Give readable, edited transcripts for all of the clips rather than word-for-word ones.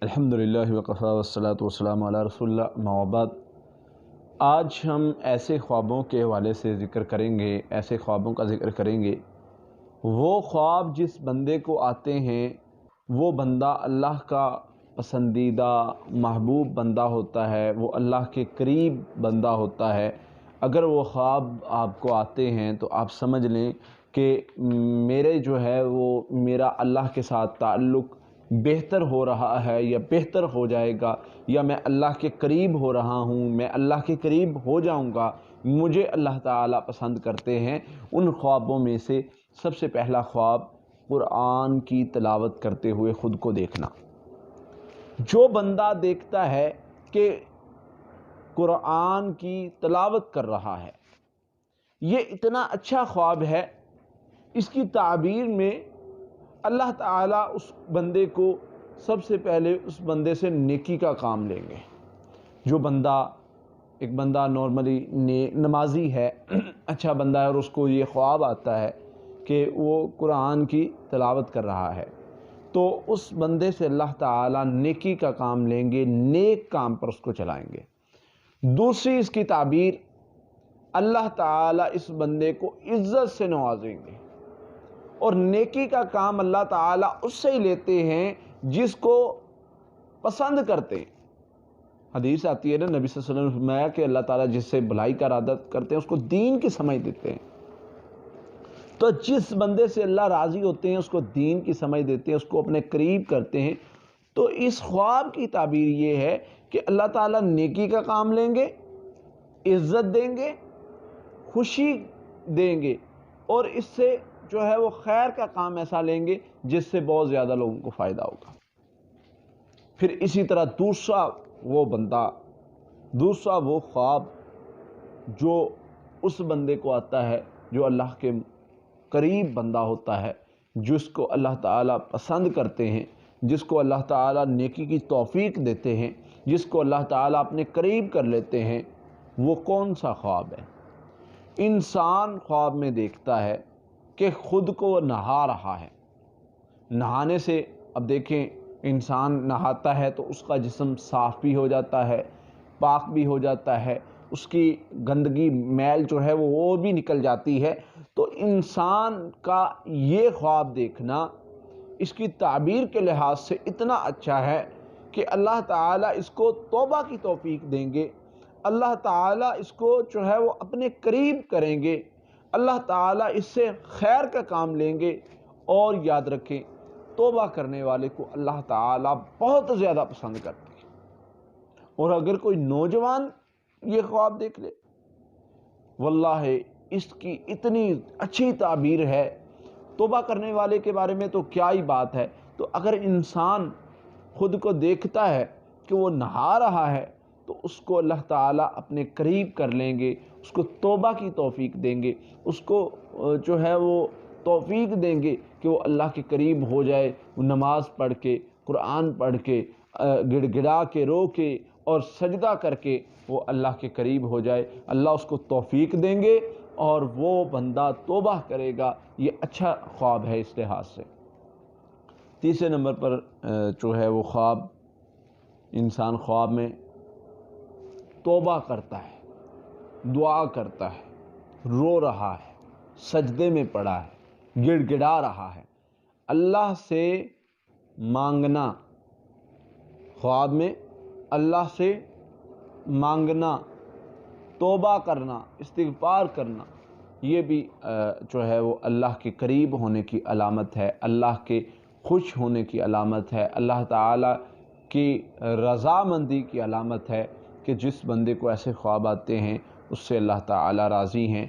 الحمدللہ وقفا والصلاۃ والسلام علی رسول اللہ اما بعد۔ آج ہم ایسے خوابوں کے حوالے سے ذکر کریں گے، ایسے خوابوں کا ذکر کریں گے۔ وہ خواب جس بندے کو آتے ہیں وہ بندہ اللہ کا پسندیدہ محبوب بندہ ہوتا ہے، وہ اللہ کے قریب بندہ ہوتا ہے۔ اگر وہ خواب آپ کو آتے ہیں تو آپ سمجھ لیں کہ میرے جو ہے وہ میرا اللہ کے ساتھ تعلق بہتر ہو رہا ہے یا بہتر ہو جائے گا، یا میں اللہ کے قریب ہو رہا ہوں، میں اللہ کے قریب ہو جاؤں گا، مجھے اللہ تعالیٰ پسند کرتے ہیں۔ ان خوابوں میں سے سب سے پہلا خواب قرآن کی تلاوت کرتے ہوئے خود کو دیکھنا۔ جو بندہ دیکھتا ہے کہ قرآن کی تلاوت کر رہا ہے، یہ اتنا اچھا خواب ہے، اس کی تعبیر میں اللہ تعالیٰ اس بندے کو سب سے پہلے اس بندے سے نیکی کا کام لیں گے۔ جو بندہ ایک بندہ نارملی نمازی ہے، اچھا بندہ ہے، اور اس کو یہ خواب آتا ہے کہ وہ قرآن کی تلاوت کر رہا ہے، تو اس بندے سے اللہ تعالیٰ نیکی کا کام لیں گے، نیک کام پر اس کو چلائیں گے۔ دوسری اس کی تعبیر، اللہ تعالیٰ اس بندے کو عزت سے نوازیں گے، اور نیکی کا کام اللہ تعالیٰ اس سے ہی لیتے ہیں جس کو پسند کرتے ہیں۔ حدیث آتی ہے نا، نبی صلی اللہ علیہ وسلم نے فرمایا کہ اللہ تعالیٰ جس سے بھلائی کا ارادہ کرتے ہیں اس کو دین کی سمجھ دیتے ہیں۔ تو جس بندے سے اللہ راضی ہوتے ہیں اس کو دین کی سمجھ دیتے ہیں، اس کو اپنے قریب کرتے ہیں۔ تو اس خواب کی تعبیر یہ ہے کہ اللہ تعالیٰ نیکی کا کام لیں گے، عزت دیں گے، خوشی دیں گے، اور اس سے جو ہے وہ خیر کا کام ایسا لیں گے جس سے بہت زیادہ لوگوں کو فائدہ ہوگا۔ پھر اسی طرح دوسرا وہ بندہ، دوسرا وہ خواب جو اس بندے کو آتا ہے جو اللہ کے قریب بندہ ہوتا ہے، جس کو اللہ تعالیٰ پسند کرتے ہیں، جس کو اللہ تعالیٰ نیکی کی توفیق دیتے ہیں، جس کو اللہ تعالیٰ اپنے قریب کر لیتے ہیں۔ وہ کون سا خواب ہے؟ انسان خواب میں دیکھتا ہے کہ خود کو نہا رہا ہے۔ نہانے سے اب دیکھیں، انسان نہاتا ہے تو اس کا جسم صاف بھی ہو جاتا ہے، پاک بھی ہو جاتا ہے، اس کی گندگی میل جو ہے وہ بھی نکل جاتی ہے۔ تو انسان کا یہ خواب دیکھنا اس کی تعبیر کے لحاظ سے اتنا اچھا ہے کہ اللہ تعالیٰ اس کو توبہ کی توفیق دیں گے، اللہ تعالیٰ اس کو جو ہے وہ اپنے قریب کریں گے، اللہ تعالیٰ اس سے خیر کا کام لیں گے۔ اور یاد رکھیں، توبہ کرنے والے کو اللہ تعالیٰ بہت زیادہ پسند کرتے ہیں۔ اور اگر کوئی نوجوان یہ خواب دیکھ لے، واللہ اس کی اتنی اچھی تعبیر ہے، توبہ کرنے والے کے بارے میں تو کیا ہی بات ہے۔ تو اگر انسان خود کو دیکھتا ہے کہ وہ نہا رہا ہے تو اس کو اللہ تعالیٰ اپنے قریب کر لیں گے، اس کو توبہ کی توفیق دیں گے، اس کو جو ہے وہ توفیق دیں گے کہ وہ اللہ کے قریب ہو جائے، وہ نماز پڑھ کے، قرآن پڑھ کے، گڑ گڑا کے، رو کے اور سجدہ کر کے وہ اللہ کے قریب ہو جائے۔ اللہ اس کو توفیق دیں گے اور وہ بندہ توبہ کرے گا۔ یہ اچھا خواب ہے اس لحاظ سے۔ تیسرے نمبر پر جو ہے وہ خواب، انسان خواب میں توبہ کرتا ہے، دعا کرتا ہے، رو رہا ہے، سجدے میں پڑا ہے، گڑ گڑا رہا ہے، اللہ سے مانگنا، خواب میں اللہ سے مانگنا، توبہ کرنا، استغفار کرنا، یہ بھی جو ہے وہ اللہ کے قریب ہونے کی علامت ہے، اللہ کے خوش ہونے کی علامت ہے، اللہ تعالیٰ کی رضامندی کی علامت ہے کہ جس بندے کو ایسے خواب آتے ہیں اس سے اللہ تعالیٰ راضی ہیں،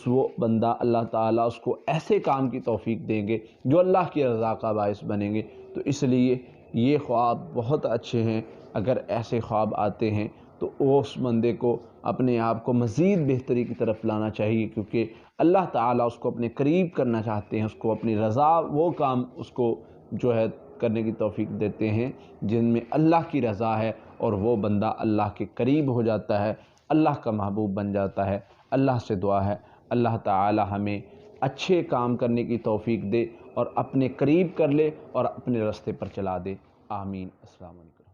وہ بندہ اللہ تعالیٰ اس کو ایسے کام کی توفیق دیں گے جو اللہ کی رضا کا باعث بنیں گے۔ تو اس لیے یہ خواب بہت اچھے ہیں۔ اگر ایسے خواب آتے ہیں تو اس بندے کو اپنے آپ کو مزید بہتری کی طرف لانا چاہیے، کیونکہ اللہ تعالیٰ اس کو اپنے قریب کرنا چاہتے ہیں، اس کو اپنی رضا، وہ کام اس کو جو ہے کرنے کی توفیق دیتے ہیں جن میں اللہ کی رضا ہے، اور وہ بندہ اللہ کے قریب ہو جاتا ہے، اللہ کا محبوب بن جاتا ہے۔ اللہ سے دعا ہے اللہ تعالی ہمیں اچھے کام کرنے کی توفیق دے اور اپنے قریب کر لے اور اپنے راستے پر چلا دے۔ آمین۔ السلام علیکم۔